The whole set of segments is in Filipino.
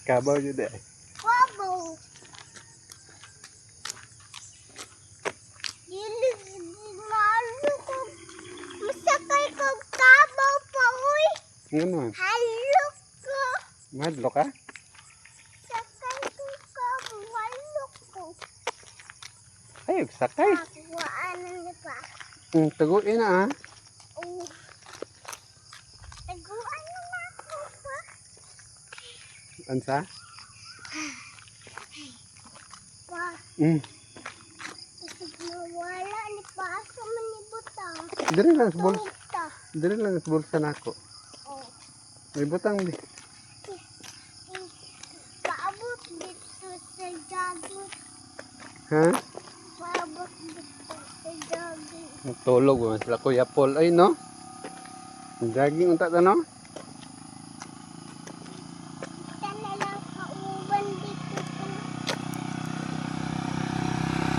Kabaw yun eh. Kabaw. Malo ko. Masakay kong kabaw pa, uy. Ano? Halo ko. Madlo ka? Sakay kong kabaw. Halo ko. Ay, sakay. Taguan na ba? Taguin na ah. Oh. Taguan na ako pa. Ansa? Pa. Wala ni paso man ni butang. Dili lang sa bulsa. Tungta. Dili lang sa bulsa nako. Oh. May butang di. Paabot dito sa jogging. Ha? Paabot dito sa jogging. Tulog mo sila Kuya Paul ay no. Jogging unta ta no? Kita na lang kauban dito.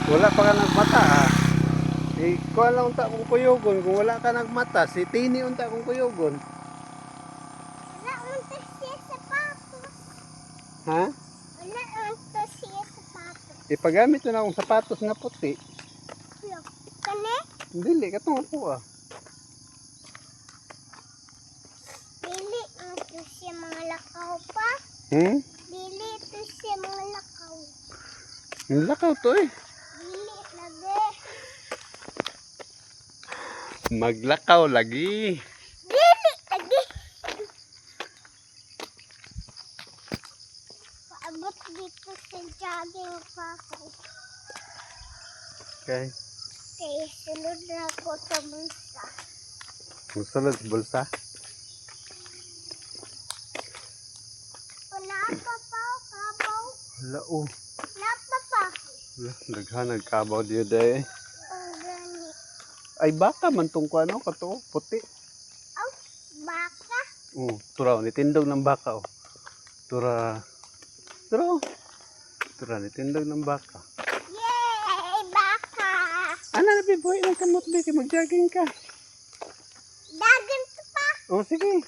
Wala pa ka nagmata ah. Eh, kuha lang unta kung kuyogon. Kung wala ka nagmata, si Tini unta kung kuyogon. Wala unta siya sapatos. Ha? Wala unta siya sapatos. Ipagamit na akong sapatos na puti. Look. Kani? Dili, katong po ah. Dili ito siya mga lakaw pa. Dili ito siya mga lakaw. Lakaw to eh. Dili lagi. Maglakaw lagi. Dili lagi. Paabot dito sa jogging pa ako. Okay. Kaya sunod na ako sa bulsa. Musulod sa bulsa. Kabaw. Lao. Napa pa. Daghan nagkabaw diyo day. Ang gani. Ay baka man tong kuano kato puti. Aw, baka. Turaw ni tindog ng baka oh. Tura. Tura ni tindog ng baka. Yay, baka. Ana na biboy lang kamot be kay mag-jogging ka. Dagan to pa. Oh sige.